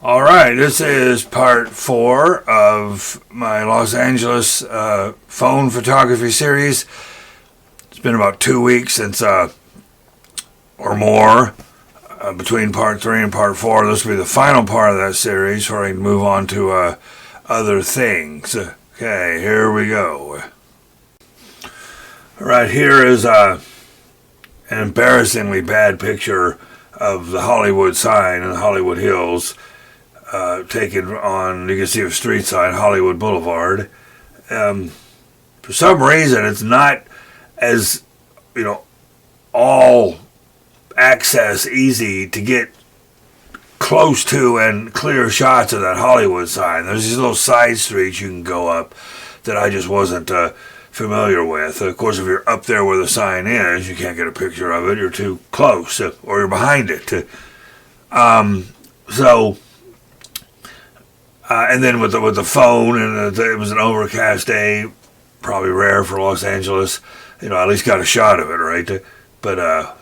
All right, this is part 4 of my Los Angeles phone photography series. It's been about 2 weeks since, or more, between part 3 and part 4. This will be the final part of that series, where I can move on to other things. Okay, here we go. All right, here is an embarrassingly bad picture of the Hollywood sign in the Hollywood Hills. Taken on, you can see a street sign, Hollywood Boulevard. For some reason, it's not as, all access easy to get close to and clear shots of that Hollywood sign. There's these little side streets you can go up that I just wasn't familiar with. Of course, if you're up there where the sign is, you can't get a picture of it. You're too close, or you're behind it. And then with the phone, and it was an overcast day, probably rare for Los Angeles. I at least got a shot of it, right? But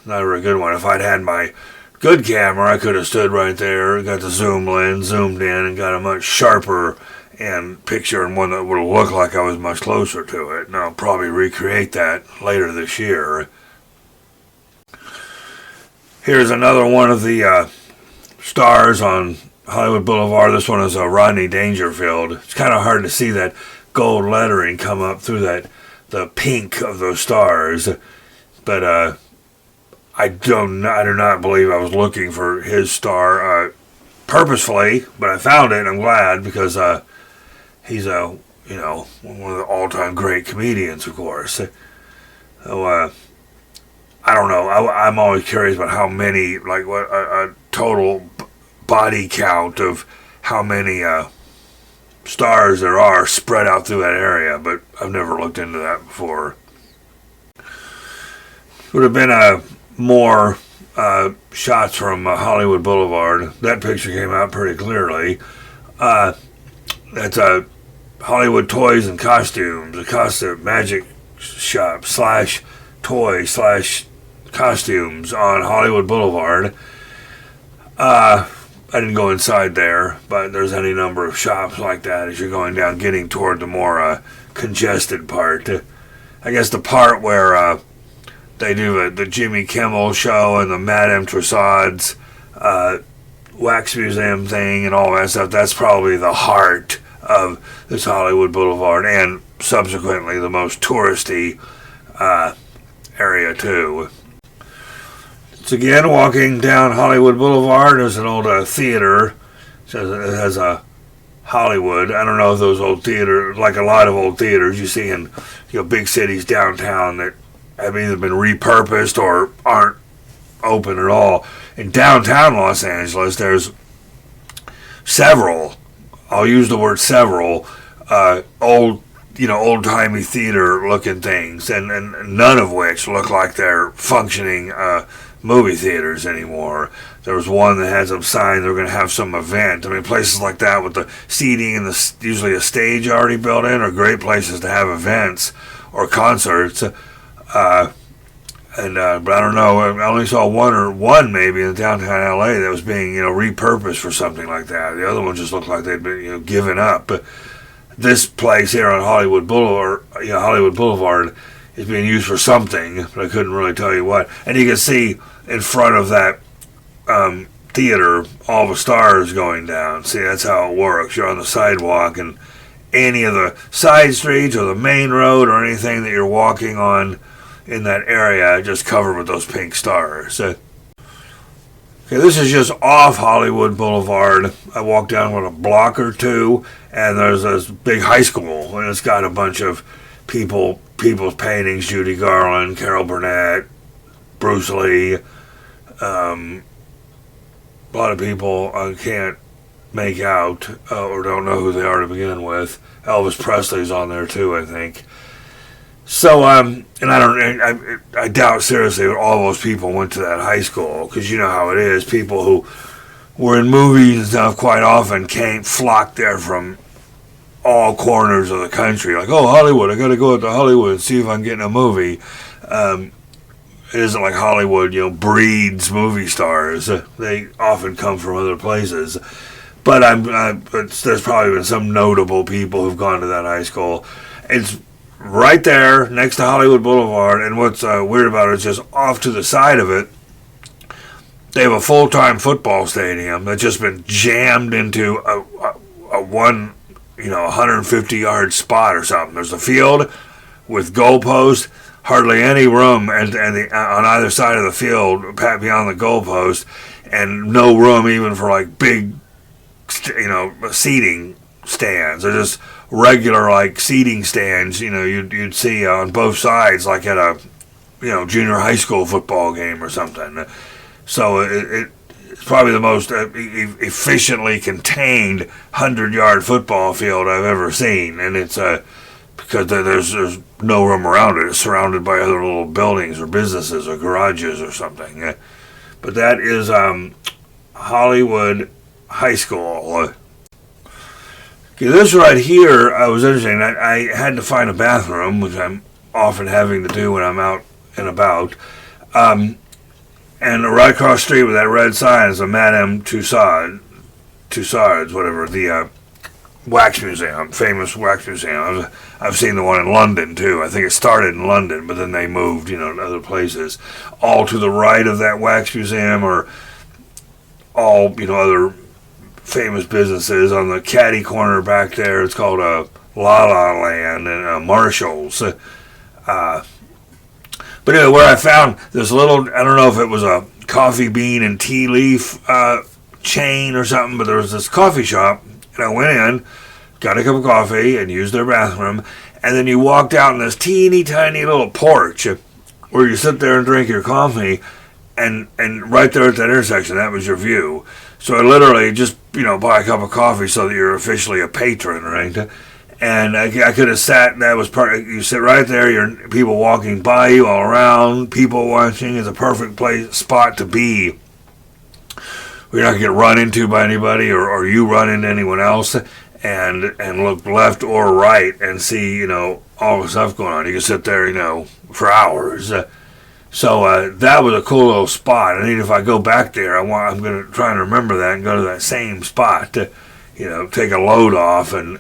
not a very good one. If I'd had my good camera, I could have stood right there, got the zoom lens, zoomed in, and got a much sharper picture, and one that would have looked like I was much closer to it. And I'll probably recreate that later this year. Here's another one of the stars on Hollywood Boulevard. This one is Rodney Dangerfield. It's kind of hard to see that gold lettering come up through the pink of those stars, but I do not believe I was looking for his star purposefully, but I found it, and I'm glad, because he's one of the all-time great comedians, of course. So I don't know. I'm always curious about how many, like what a total body count of how many stars there are spread out through that area, but I've never looked into that before. Would have been more shots from Hollywood Boulevard. That picture came out pretty clearly. That's a Hollywood Toys and Costumes, a costume magic shop / toy / costumes on Hollywood Boulevard. I didn't go inside there, but there's any number of shops like that as you're going down, getting toward the more congested part. I guess the part where they do the Jimmy Kimmel show and the Madame Tussauds wax museum thing and all that stuff, that's probably the heart of this Hollywood Boulevard, and subsequently the most touristy area too. So again, walking down Hollywood Boulevard, there's an old theater. It says it has a Hollywood. I don't know if those old theaters, like a lot of old theaters you see in big cities downtown, that have either been repurposed or aren't open at all. In downtown Los Angeles, there's several, I'll use the word several, old-timey theater-looking things, and none of which look like they're functioning movie theaters anymore. There was one that had some sign they were going to have some event. I mean, places like that with the seating and usually a stage already built in are great places to have events or concerts. But I don't know. I only saw one maybe in downtown LA that was being repurposed for something like that. The other one just looked like they'd been given up. But this place here on Hollywood Boulevard is being used for something, but I couldn't really tell you what. And you can see in front of that theater all the stars going down. See, that's how it works. You're on the sidewalk, and any of the side streets or the main road or anything that you're walking on in that area just covered with those pink stars. Okay, this is just off Hollywood Boulevard. I walked down with a block or two, and there's this big high school, and it's got a bunch of people's paintings: Judy Garland, Carol Burnett, Bruce Lee. A lot of people I can't make out or don't know who they are to begin with. Elvis Presley's on there too, I think. So, and I doubt seriously that all those people went to that high school, because you know how it is. People who were in movies and stuff quite often can't flock there from all corners of the country. Like, oh, Hollywood, I got to go to Hollywood and see if I can get in a movie. It isn't like Hollywood, breeds movie stars. They often come from other places. but there's probably been some notable people who've gone to that high school. It's right there next to Hollywood Boulevard, and what's weird about it is just off to the side of it, they have a full-time football stadium that's just been jammed into a 150-yard spot or something. There's a field with goalposts, hardly any room on either side of the field beyond the goalpost, and no room even for like big, seating stands. They're just regular like seating stands. You'd see on both sides, like at a junior high school football game or something. So it's probably the most efficiently contained 100-yard football field I've ever seen, and it's because there's no room around it. It's surrounded by other little buildings or businesses or garages or something. But that is Hollywood High School. Okay, this right here was interesting. I had to find a bathroom, which I'm often having to do when I'm out and about. And right across the street with that red sign is a Madame Tussauds, whatever, the wax museum, famous wax museum. I've seen the one in London, too. I think it started in London, but then they moved, to other places. All to the right of that wax museum are all, other famous businesses. On the caddy corner back there, it's called La La Land and Marshall's. But anyway, where I found this little, I don't know if it was a coffee bean and tea leaf chain or something, but there was this coffee shop, and I went in, got a cup of coffee, and used their bathroom, and then you walked out in this teeny tiny little porch where you sit there and drink your coffee, and right there at that intersection, that was your view. So I literally just, buy a cup of coffee so that you're officially a patron, right? And I could have sat, you sit right there, you're people walking by you all around, people watching. It's a perfect spot to be. You're not going to get run into by anybody or you run into anyone else, and look left or right and see, all the stuff going on. You can sit there, for hours. So that was a cool little spot. I think if I go back there, I'm going to try and remember that and go to that same spot to, take a load off and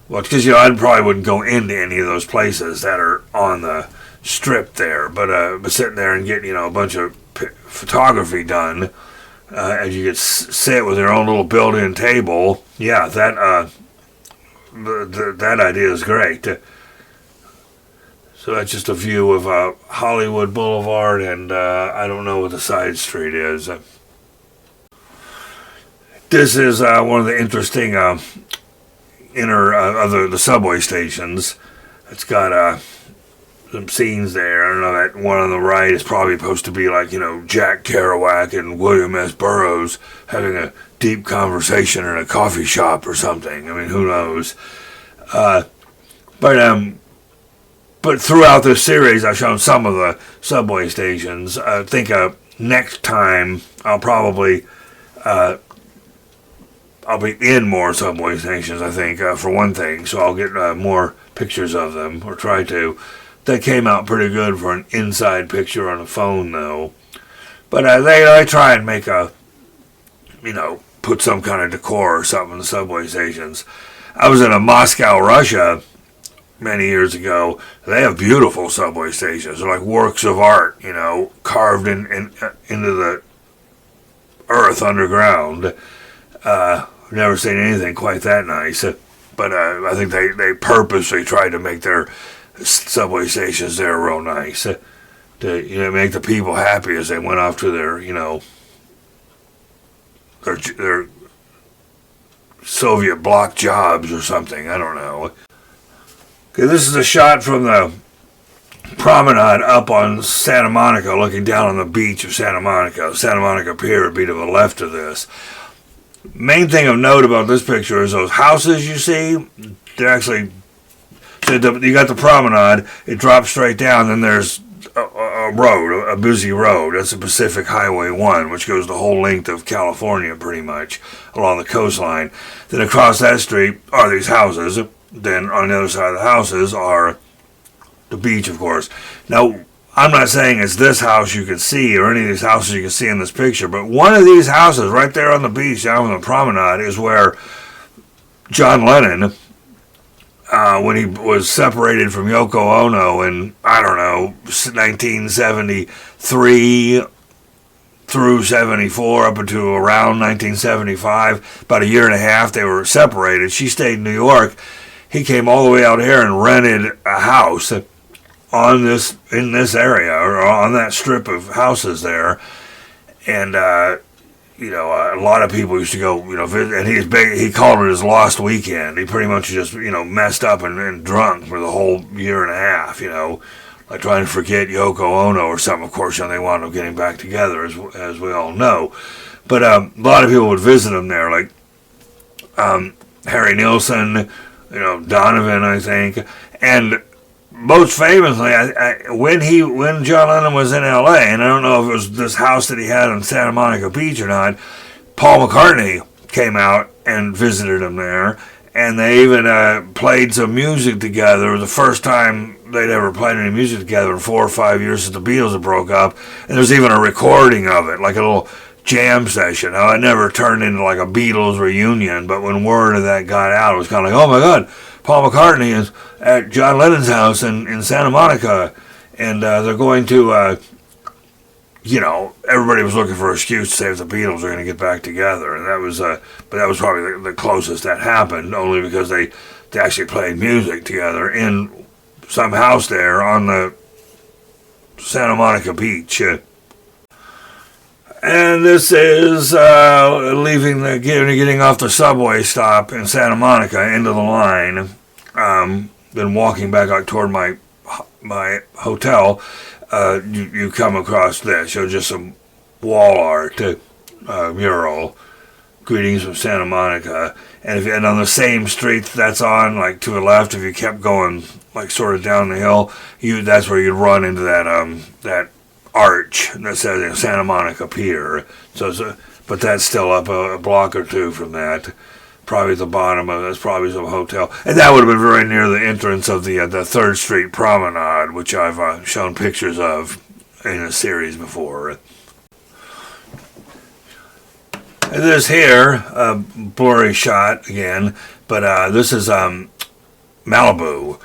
well, because I probably wouldn't go into any of those places that are on the strip there, but sitting there and getting a bunch of photography done, as you could sit with your own little built-in table. Yeah, that idea is great. So that's just a view of Hollywood Boulevard, and I don't know what the side street is. This is one of the interesting the subway stations. It's got some scenes there. I don't know, that one on the right is probably supposed to be like, Jack Kerouac and William S. Burroughs having a deep conversation in a coffee shop or something. I mean, who knows? But throughout this series, I've shown some of the subway stations. I think next time I'll probably I'll be in more subway stations, I think, for one thing, so I'll get more pictures of them, or try to. That came out pretty good for an inside picture on a phone, though. But they try and make put some kind of decor or something in the subway stations. I was in Moscow, Russia, many years ago. They have beautiful subway stations. They're like works of art, carved into the earth underground. I've never seen anything quite that nice, but I think they purposely tried to make their subway stations there real nice, to make the people happy as they went off to their their Soviet bloc jobs or something. I don't know. Okay, this is a shot from the promenade up on Santa Monica, looking down on the beach of Santa Monica. Santa Monica Pier would be to the left of this. Main thing of note about this picture is those houses you see. They're actually, so you got the promenade, it drops straight down, then there's a road, a busy road. That's the Pacific Highway 1, which goes the whole length of California pretty much along the coastline. Then across that street are these houses. Then on the other side of the houses are the beach, of course. Now, I'm not saying it's this house you can see or any of these houses you can see in this picture, but one of these houses right there on the beach down on the promenade is where John Lennon, when he was separated from Yoko Ono in, I don't know, 1973 through 74 up until around 1975, about a year and a half they were separated. She stayed in New York. He came all the way out here and rented a house in this area or on that strip of houses there, and a lot of people used to go, visit, and he called it his lost weekend. He pretty much just messed up and drunk for the whole year and a half, like trying to forget Yoko Ono or something. Of course, they wound up getting back together, as we all know. But a lot of people would visit him there, like Harry Nilsson, Donovan, I think, and most famously, when John Lennon was in L.A., and I don't know if it was this house that he had on Santa Monica Beach or not, Paul McCartney came out and visited him there, and they even played some music together. It was the first time they'd ever played any music together in 4 or 5 years since the Beatles had broke up, and there's even a recording of it, like a little jam session. Now, it never turned into like a Beatles reunion, but when word of that got out, it was kind of like, oh my God, Paul McCartney is at John Lennon's house in Santa Monica, and they're going to, everybody was looking for an excuse to say if the Beatles are going to get back together, and that was probably the closest that happened, only because they actually played music together in some house there on the Santa Monica beach. And this is getting off the subway stop in Santa Monica into the line. Then walking back out toward my hotel, you come across this. Just some wall art, mural, greetings from Santa Monica. And on the same street that's on, like to the left, if you kept going, like sort of down the hill, that's where you'd run into that arch that says Santa Monica Pier. But that's still up a block or two from that. Probably at the bottom of that's probably some hotel, and that would have been very near the entrance of the 3rd Street Promenade, which I've shown pictures of in a series before. And this here, blurry shot again, but this is Malibu.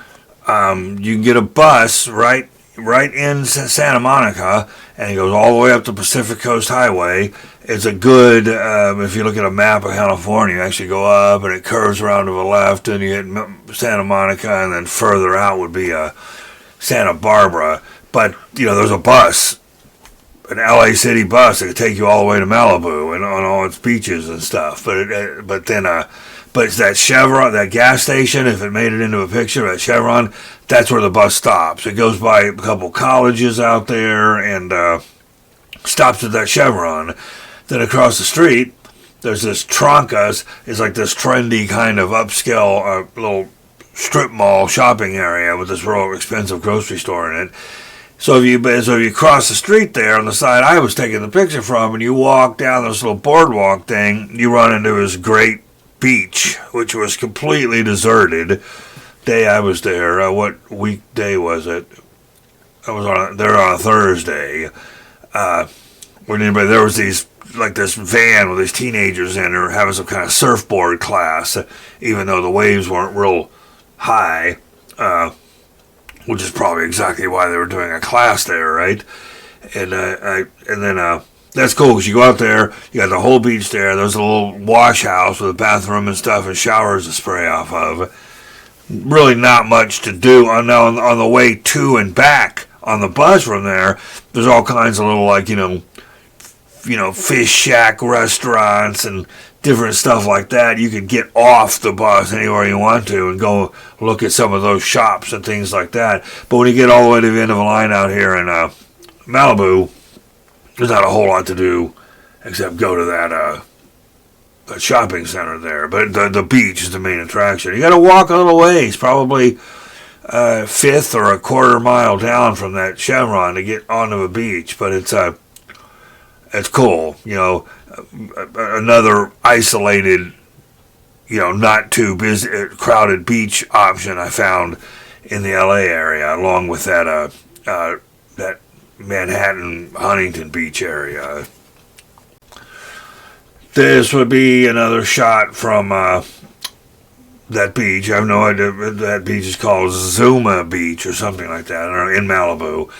You can get a bus right in Santa Monica, and it goes all the way up the Pacific Coast Highway. It's a good, if you look at a map of California, you actually go up and it curves around to the left, and you hit Santa Monica, and then further out would be Santa Barbara. But, there's a bus, an LA City bus that could take you all the way to Malibu and on all its beaches and stuff. But it's that Chevron, that gas station, if it made it into a picture, that Chevron, that's where the bus stops. It goes by a couple colleges out there and stops at that Chevron. Then across the street, there's this Tronca's. It's like this trendy kind of upscale little strip mall shopping area with this real expensive grocery store in it. So if you cross the street there on the side I was taking the picture from, and you walk down this little boardwalk thing, you run into this great beach, which was completely deserted. Day I was there, what weekday was it? I was there on a Thursday. There was this van with these teenagers in there having some kind of surfboard class, even though the waves weren't real high, which is probably exactly why they were doing a class there, right? And then that's cool because you go out there, you got the whole beach there. There's a little wash house with a bathroom and stuff and showers to spray off of. Really not much to do on the way to and back on the bus from there. There's all kinds of little fish shack restaurants and different stuff like that. You could get off the bus anywhere you want to and go look at some of those shops and things like that. But when you get all the way to the end of the line out here in Malibu, there's not a whole lot to do except go to that shopping center there. But the beach is the main attraction. You got to walk a little ways, probably a fifth or a quarter mile down from that Chevron to get onto the beach. But it's cool, another isolated, not too busy, crowded beach option I found in the LA area, along with that that Manhattan, Huntington Beach area. This would be another shot from that beach. I have no idea. That beach is called Zuma Beach or something like that, or in Malibu.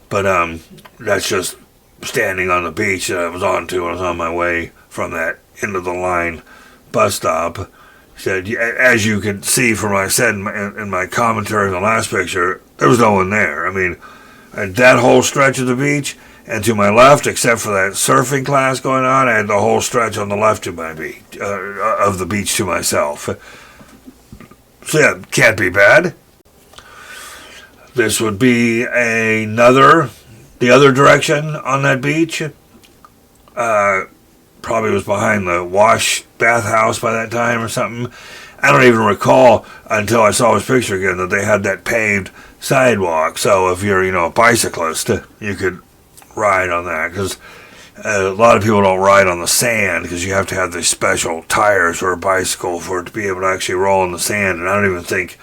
But that's just standing on the beach that I was on to. I was on my way from that end of the line bus stop. Said, as you can see from what I said in my commentary in the last picture, there was no one there. I mean, that whole stretch of the beach, and to my left, except for that surfing class going on, I had the whole stretch on the left to my beach, of the beach to myself. So yeah, can't be bad. This would be the other direction on that beach. Probably was behind the wash bathhouse by that time or something. I don't even recall until I saw his picture again that they had that paved sidewalk. So if you're, a bicyclist, you could ride on that, because a lot of people don't ride on the sand because you have to have the special tires for a bicycle for it to be able to actually roll in the sand. And I don't even think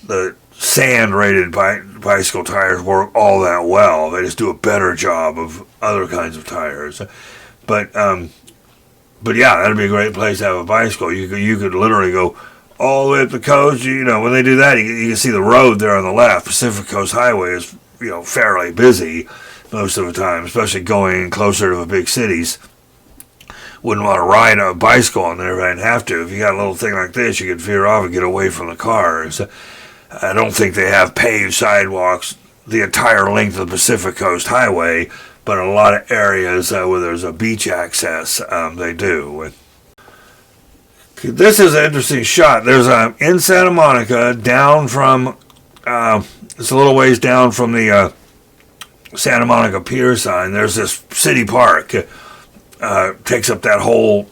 the sand-rated bicycle tires work all that well. They just do a better job of other kinds of tires. But yeah, that'd be a great place to have a bicycle. You could literally go all the way up the coast. When they do that, you can see the road there on the left. Pacific Coast Highway is, fairly busy most of the time, especially going closer to the big cities. Wouldn't want to ride a bicycle on there if I didn't have to. If you got a little thing like this, you could veer off and get away from the cars. I don't think they have paved sidewalks the entire length of the Pacific Coast Highway, but in a lot of areas where there's a beach access, they do. This is an interesting shot. There's in Santa Monica, down from, it's a little ways down from the Santa Monica Pier sign. There's this city park. Takes up that whole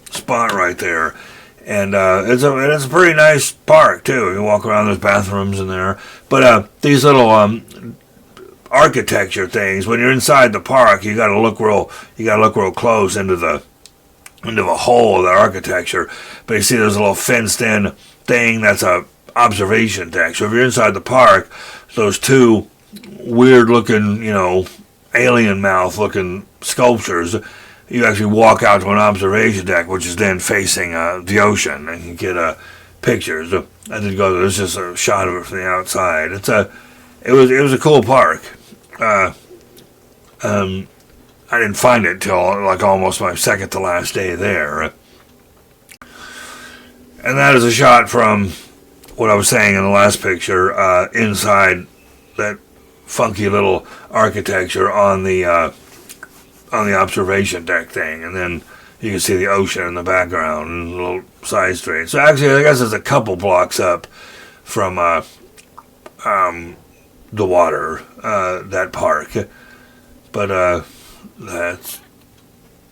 spot right there. And it's a pretty nice park, too. You walk around, there's bathrooms in there. But these little architecture things, when you're inside the park, you gotta look real close into the hole of the architecture. But you see there's a little fenced in thing that's a observation deck. So if you're inside the park, those two weird looking, alien mouth looking sculptures, you actually walk out to an observation deck, which is then facing the ocean, and you get pictures. I did go. There's just a shot of it from the outside. It was a cool park. I didn't find it till like almost my second to last day there. And that is a shot from what I was saying in the last picture, inside that funky little architecture on the observation deck thing, and then you can see the ocean in the background and a little side street. So actually, I guess it's a couple blocks up from the water, that park. But that's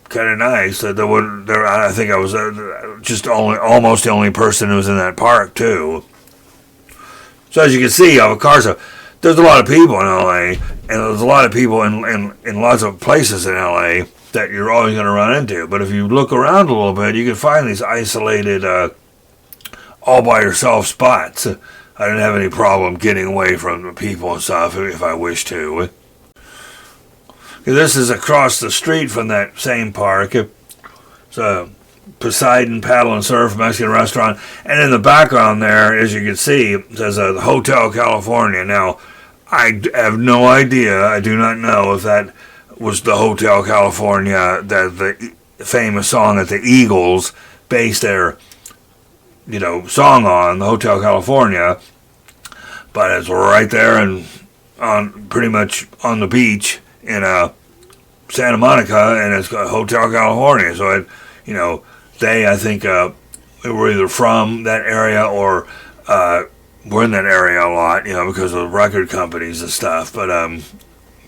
kind of nice. I think I was almost the only person who was in that park too. So as you can see, of course, there's a lot of people in LA, and there's a lot of people in lots of places in LA that you're always going to run into. But if you look around a little bit, you can find these isolated, all by yourself spots. I didn't have any problem getting away from the people and stuff if I wish to. This is across the street from that same park. It's a Poseidon Paddle and Surf Mexican restaurant. And in the background there, as you can see, there's a Hotel California. Now, I have no idea. I do not know if that was the Hotel California, that the famous song that the Eagles based their song on, the Hotel California. But it's right there and pretty much on the beach in Santa Monica, and it's got Hotel California. So I think were either from that area or were in that area a lot, because of the record companies and stuff. But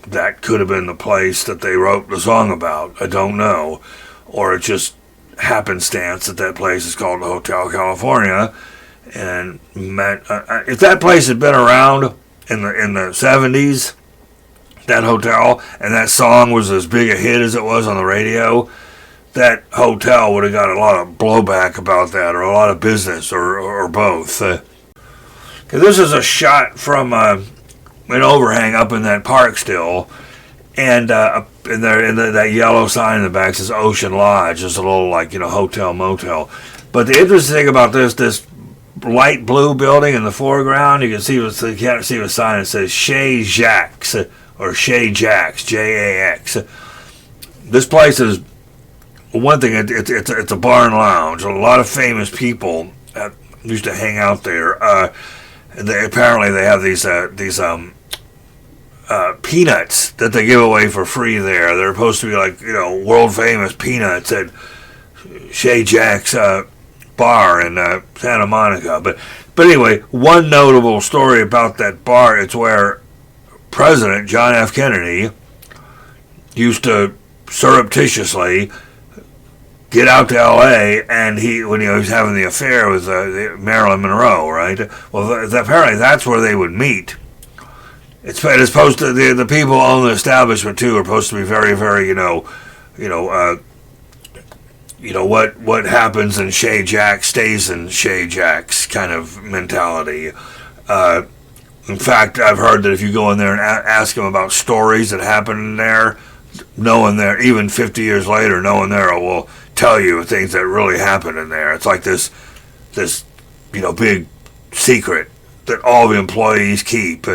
that could have been the place that they wrote the song about. I don't know, or it just happenstance that place is called the Hotel California. And if that place had been around in the 70s, that hotel, and that song was as big a hit as it was on the radio, that hotel would have got a lot of blowback about that, or a lot of business, or both. This is a shot from an overhang up in that park still. And that yellow sign in the back says Ocean Lodge. Just a little, like, hotel, motel. But the interesting thing about this light blue building in the foreground, you can't see the sign. It says Chez Jacques, or Chez Jacques, Jax. This place is, one thing, it's a bar and lounge. A lot of famous people used to hang out there. Apparently they have these peanuts that they give away for free there. They're supposed to be like, world famous peanuts at Chez Jacques bar in Santa Monica. But anyway, one notable story about that bar, it's where President John F. Kennedy used to surreptitiously get out to L.A. and when he was having the affair with Marilyn Monroe, right? Well, apparently that's where they would meet. It's supposed to, the people who own the establishment too are supposed to be very, very, what happens in Chez Jacques stays in Chez Jacques kind of mentality. In fact, I've heard that if you go in there and ask them about stories that happened in there, no one there, even 50 years later, no one there will tell you things that really happened in there. It's like this big secret that all the employees keep.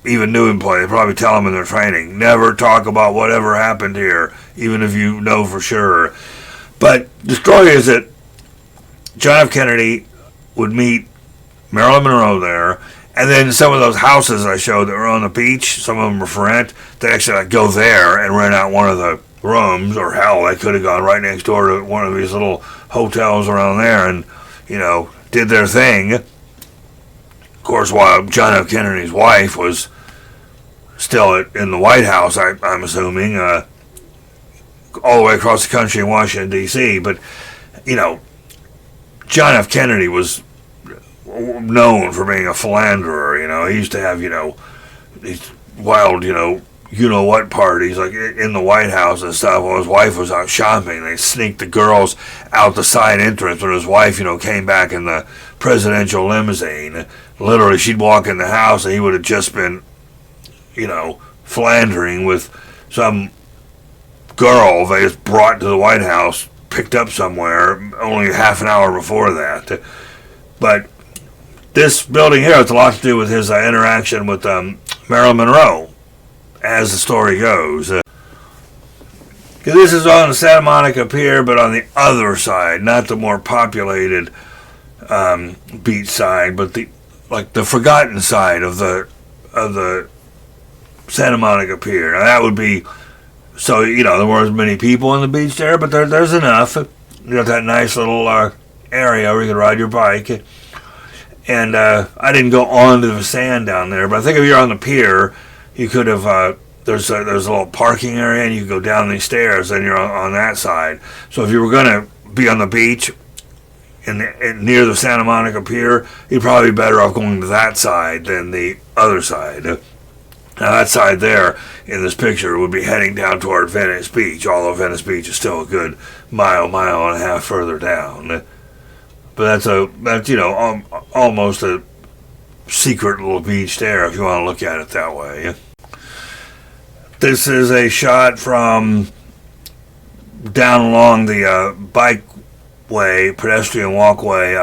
Even new employees, they probably tell them in their training, never talk about whatever happened here, even if you know for sure. But the story is that John F. Kennedy would meet Marilyn Monroe there, and then some of those houses I showed that were on the beach, some of them were for rent, they actually go there and rent out one of the rooms, or hell, they could have gone right next door to one of these little hotels around there and, did their thing. Of course, while John F. Kennedy's wife was still in the White House, I'm assuming, all the way across the country in Washington, D.C. But, John F. Kennedy was known for being a philanderer. He used to have, these wild, what parties, like in the White House and stuff. While his wife was out shopping, they sneaked the girls out the side entrance when his wife, came back in the presidential limousine. Literally, she'd walk in the house and he would have just been, philandering with some girl they just brought to the White House, picked up somewhere only half an hour before that. But this building here has a lot to do with his interaction with Marilyn Monroe, as the story goes. This is on the Santa Monica Pier, but on the other side, not the more populated beach side, but the forgotten side of the Santa Monica Pier. Now that would be, so there weren't as many people on the beach there, but there's enough. You got that nice little area where you can ride your bike. And I didn't go onto the sand down there, but I think if you're on the pier, you could have. There's a little parking area, and you go down these stairs, and you're on that side. So if you were going to be on the beach near the Santa Monica Pier, you'd probably be better off going to that side than the other side. Now that side there in this picture would be heading down toward Venice Beach, although Venice Beach is still a good mile and a half further down. But that's almost a secret little beach there if you want to look at it that way. This is a shot from down along the bikeway, pedestrian walkway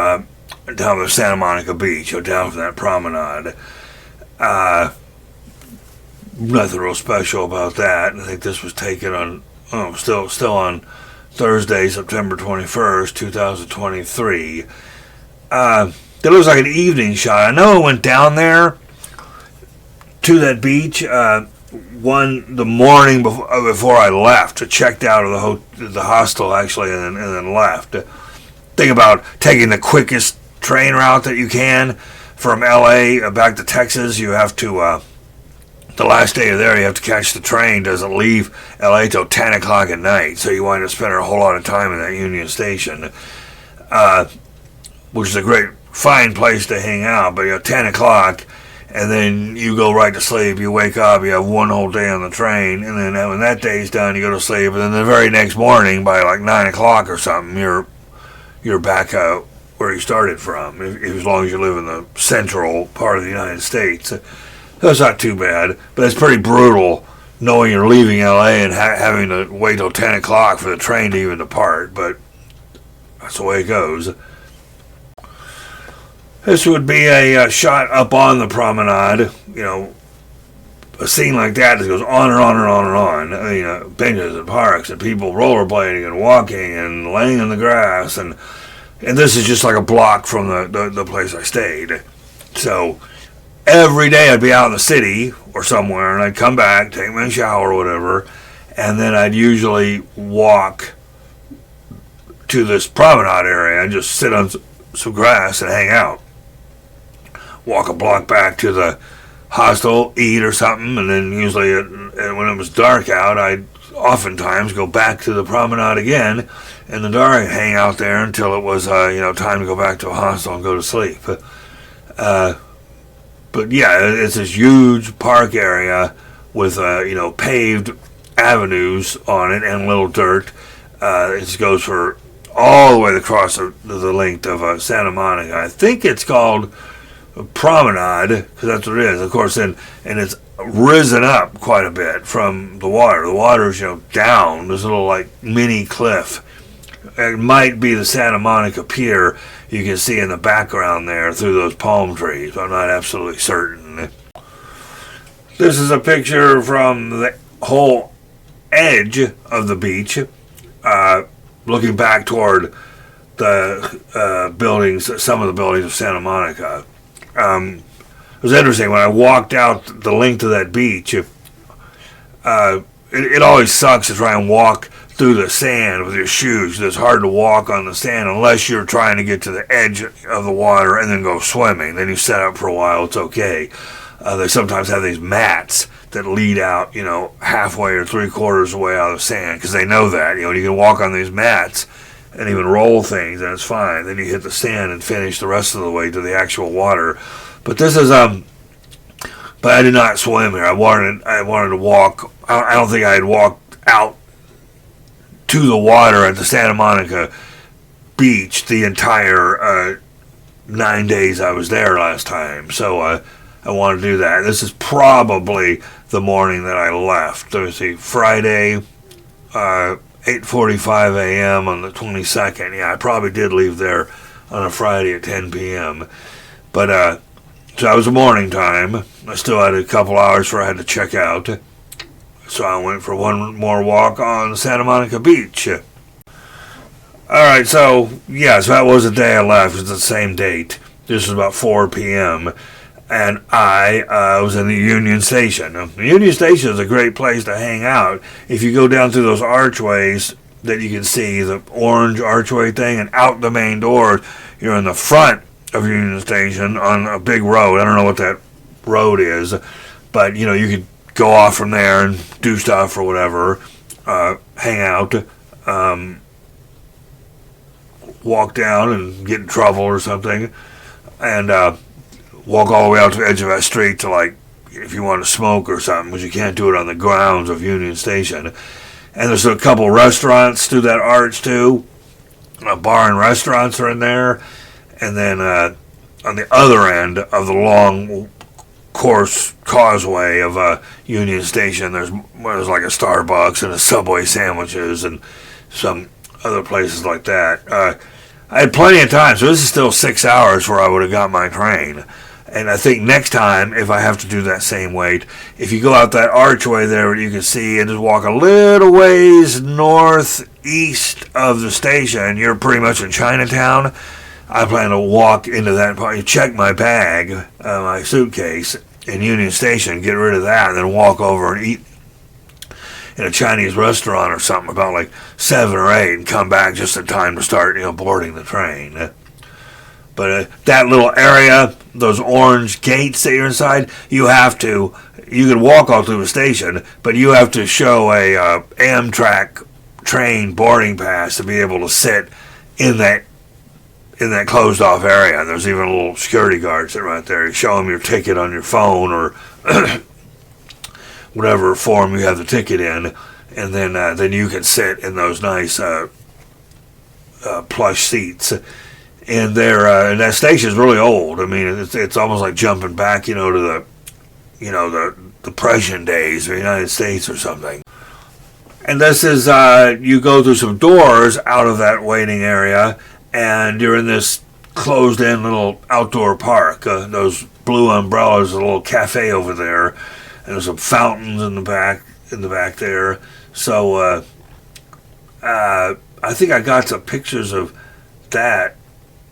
down the Santa Monica Beach, or down from that promenade. Nothing real special about that. I think this was taken on, still on Thursday, September 21st, 2023. It looks like an evening shot. I know I went down there to that beach the morning before I left. I checked out of the hostel, actually, and then left. Think about taking the quickest train route that you can from L.A. back to Texas. You have to, the last day you're there, you have to catch the train. Doesn't leave L.A. till 10 o'clock at night, so you wind up spending a whole lot of time in that Union Station, which is a great, fine place to hang out. But 10 o'clock, and then you go right to sleep. You wake up, you have one whole day on the train, and then when that day's done, you go to sleep. And then the very next morning, by like 9 o'clock or something, you're back where you started from, as long as you live in the central part of the United States. That's not too bad, but it's pretty brutal knowing you're leaving LA and having to wait till 10 o'clock for the train to even depart, but that's the way it goes. This would be a shot up on the promenade, a scene like that goes on and on and on and on. Benches and parks and people rollerblading and walking and laying in the grass, and this is just like a block from the place I stayed. So every day I'd be out in the city or somewhere, and I'd come back, take my shower or whatever, and then I'd usually walk to this promenade area and just sit on some grass and hang out. Walk a block back to the hostel, eat or something, and then usually when it was dark out, I'd oftentimes go back to the promenade again in the dark, hang out there until it was time to go back to a hostel and go to sleep. But yeah, it's this huge park area with paved avenues on it and little dirt. It just goes for all the way across the length of Santa Monica. I think it's called Promenade because that's what it is. Of course, and it's risen up quite a bit from the water. The water's down. There's a little like mini cliff. It might be the Santa Monica Pier you can see in the background there through those palm trees. I'm not absolutely certain. This is a picture from the whole edge of the beach, looking back toward the buildings, some of the buildings of Santa Monica. It was interesting when I walked out the length of that beach. It always sucks to try and walk through the sand with your shoes. It's hard to walk on the sand unless you're trying to get to the edge of the water and then go swimming. Then you set up for a while, it's okay. They sometimes have these mats that lead out, halfway or 3/4 the way out of the sand because they know that, you can walk on these mats and even roll things and it's fine. Then you hit the sand and finish the rest of the way to the actual water. But this is, but I did not swim here. I wanted to walk. I don't think I had walked out to the water at the Santa Monica beach the entire 9 days I was there last time. So I wanted to do that. This is probably the morning that I left. Thursday, Friday, 8:45 a.m. on the 22nd. Yeah, I probably did leave there on a Friday at 10 p.m. But so that was the morning time. I still had a couple hours before I had to check out. So I went for one more walk on Santa Monica Beach. Alright, so that was the day I left. It was the same date. This was about 4 p.m. And I was in the Union Station. Now, the Union Station is a great place to hang out. If you go down through those archways that you can see, the orange archway thing, and out the main door, you're in the front of Union Station on a big road. I don't know what that road is, but you could go off from there and do stuff or whatever, hang out, walk down and get in trouble or something, and walk all the way out to the edge of that street to, like, if you want to smoke or something, because you can't do it on the grounds of Union Station. And there's a couple restaurants through that arch too. A bar and restaurants are in there. And then on the other end of the long course causeway of Union Station, there's like a Starbucks and a Subway sandwiches and some other places like that. I had plenty of time, so this is still 6 hours where I would have got my train. And I think next time, if I have to do that same wait, if you go out that archway there, you can see, and just walk a little ways northeast of the station, you're pretty much in Chinatown. I plan to walk into that part, check my bag, my suitcase in Union Station, get rid of that, and then walk over and eat in a Chinese restaurant or something about like 7 or 8, and come back just in time to start, boarding the train. But that little area, those orange gates that you're inside, you can walk all through the station, but you have to show a Amtrak train boarding pass to be able to sit in that closed off area. And there's even a little security guard sitting right there. You show them your ticket on your phone or whatever form you have the ticket in, and then you can sit in those nice plush seats. And and that station is really old. I mean, it's almost like jumping back, to the the Depression days of the United States or something. And this is, you go through some doors out of that waiting area, and you're in this closed-in little outdoor park. Those blue umbrellas, a little cafe over there, and there's some fountains in the back there. So I think I got some pictures of that.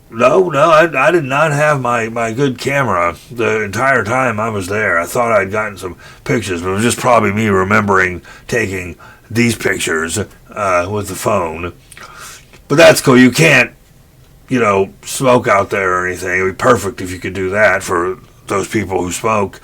No, I did not have my good camera the entire time I was there. I thought I'd gotten some pictures, but it was just probably me remembering taking these pictures with the phone. But that's cool. You can't, smoke out there or anything. It would be perfect if you could do that for those people who smoke.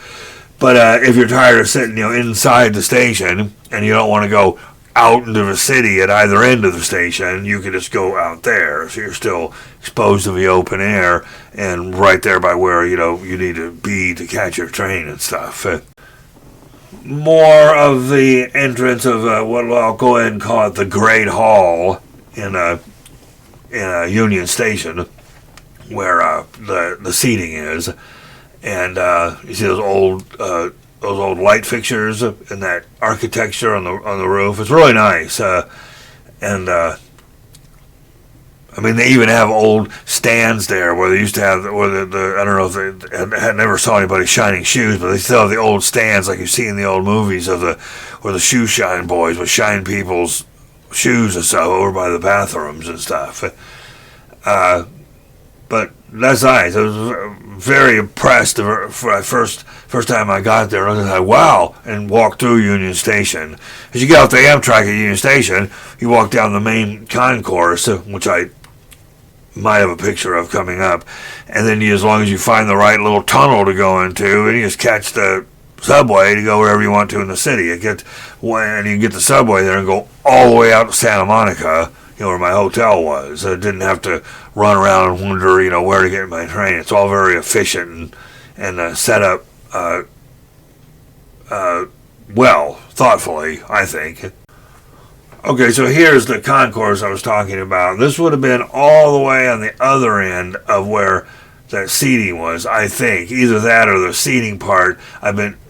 But if you're tired of sitting, inside the station and you don't want to go out into the city at either end of the station, you can just go out there. So you're still exposed to the open air and right there by where, you need to be to catch your train and stuff. More of the entrance of what I'll go ahead and call it the Great Hall in a Union Station, where the seating is, and you see those old light fixtures and that architecture on the roof. It's really nice, and they even have old stands there where they used to have where the I don't know if they had never saw anybody shining shoes, but they still have the old stands like you see in the old movies of where the shoe shine boys would shine people's shoes and stuff over by the bathrooms and stuff. But that's nice. I was very impressed for the first time I got there. I was like, wow, and walked through Union Station. As you get off the Amtrak at Union Station, you walk down the main concourse, which I might have a picture of coming up, and then as long as you find the right little tunnel to go into, and you just catch the subway to go wherever you want to in the city. And you can get the subway there and go all the way out to Santa Monica, where my hotel was. I didn't have to run around and wonder, where to get my train. It's all very efficient and set up well, thoughtfully, I think. Okay, so here's the concourse I was talking about. This would have been all the way on the other end of where that seating was, I think. Either that or the seating part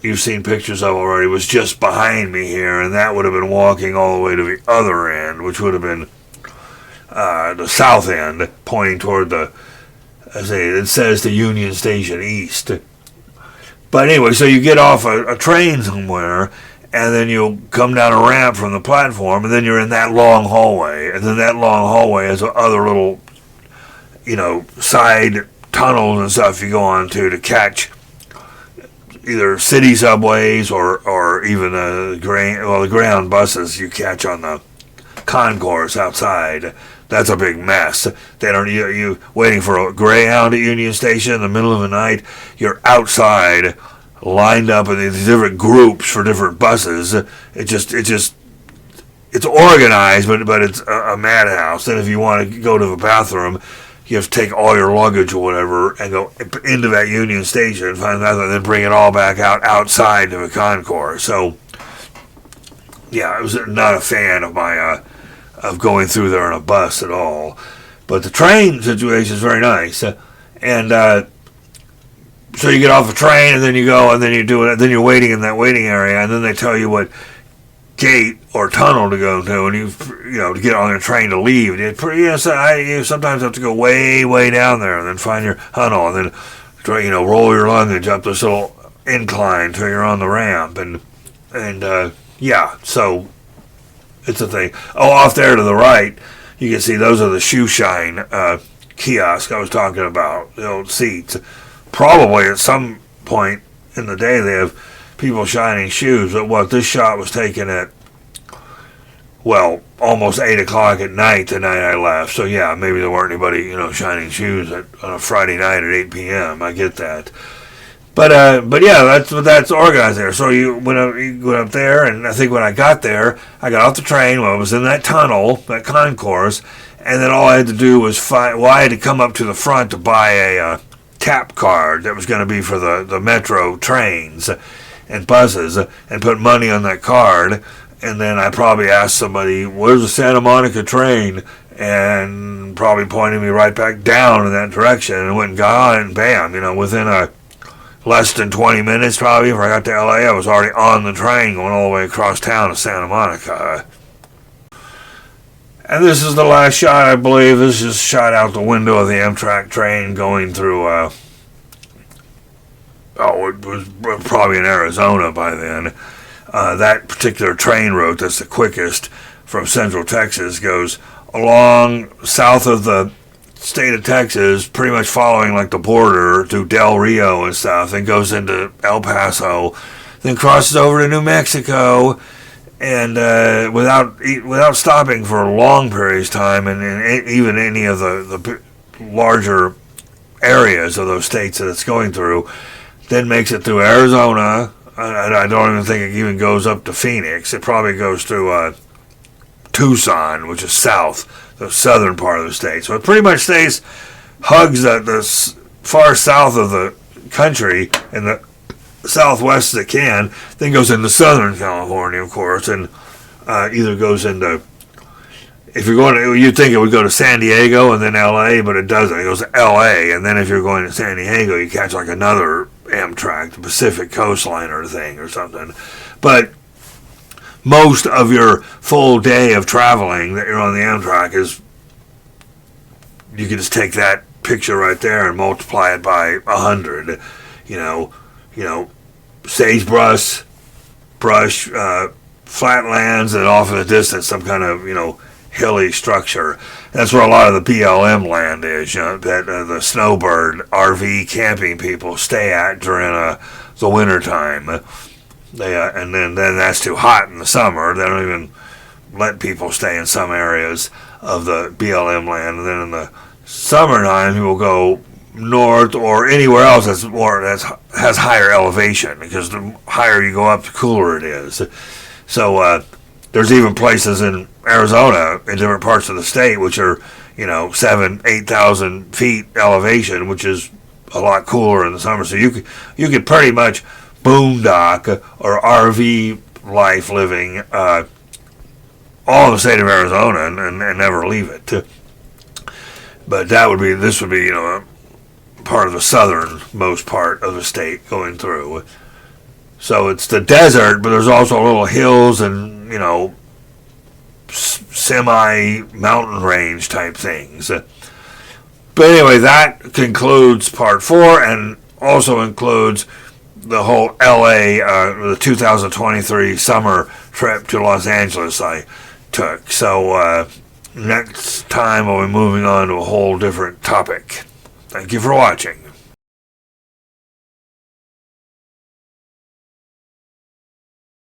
you've seen pictures of already, was just behind me here, and that would have been walking all the way to the other end, which would have been the south end, pointing toward it says the Union Station East. But anyway, so you get off a train somewhere, and then you'll come down a ramp from the platform, and then you're in that long hallway. And then that long hallway has other little, side tunnels and stuff you go on to catch either city subways or even the Greyhound buses you catch on the concourse outside. That's a big mess. You waiting for a Greyhound at Union Station in the middle of the night. You're outside, lined up in these different groups for different buses. It's organized, but it's a madhouse. Then if you want to go to the bathroom, you have to take all your luggage or whatever and go into that Union Station, find the bathroom, and then bring it all back outside to the concourse. So, yeah, I was not a fan of going through there in a bus at all. But the train situation is very nice. So you get off the train, and then you go, and then you do it, then you're waiting in that waiting area, and then they tell you what gate or tunnel to go to, and to get on your train to leave. You sometimes have to go way, way down there, and then find your tunnel, and then roll your luggage up this little incline till you're on the ramp, and so it's a thing. Oh, off there to the right, you can see those are the shoe shine kiosk I was talking about, the old seats. Probably at some point in the day they have people shining shoes, but this shot was taken at, almost 8 o'clock at night the night I left. So yeah, maybe there weren't anybody, shining shoes on a Friday night at 8 p.m. I get that. But yeah, that's organized there. So you went up there, and I think when I got there, I got off the train. I was in that tunnel, that concourse, and then all I had to do was I had to come up to the front to buy a tap card that was going to be for the metro trains and buses, and put money on that card. And then I probably asked somebody, where's the Santa Monica train? And probably pointed me right back down in that direction, and went and got on it, and bam, within a less than 20 minutes probably. If I got to LA, I was already on the train going all the way across town to Santa Monica. And this is the last shot, I believe. This is shot out the window of the Amtrak train going through, it was probably in Arizona by then. That particular train route that's the quickest from Central Texas goes along south of the state of Texas, pretty much following like the border through Del Rio and stuff, then goes into El Paso, then crosses over to New Mexico, and without stopping for long periods of time, and even any of the larger areas of those states that it's going through, then makes it through Arizona. I don't even think it even goes up to Phoenix. It probably goes through Tucson, which is south, the southern part of the state. So it pretty much hugs the far south of the country and the southwest as it can, then goes into Southern California, of course, and either goes into, if you're going to, you'd think it would go to San Diego and then LA, but it doesn't. It goes to LA, and then if you're going to San Diego, you catch like another Amtrak, the Pacific Coastliner thing or something. But most of your full day of traveling that you're on the Amtrak is, you can just take that picture right there and multiply it by 100. You know, sagebrush, flatlands, and off in the distance some kind of, hilly structure. That's where a lot of the BLM land is, that the snowbird RV camping people stay at during the winter time. And then that's too hot in the summer. They don't even let people stay in some areas of the BLM land. And then in the summertime, people go north or anywhere else has higher elevation, because the higher you go up, the cooler it is. So there's even places in Arizona in different parts of the state which are 7,000-8,000 feet elevation, which is a lot cooler in the summer. So you could pretty much boondock or RV life living all in the state of Arizona and never leave it. But this would be part of the southernmost part of the state going through. So it's the desert, but there's also little hills and, semi-mountain range type things. But anyway, that concludes part 4 and also includes the whole LA, the 2023 summer trip to Los Angeles I took. So next time we'll be moving on to a whole different topic. Thank you for watching.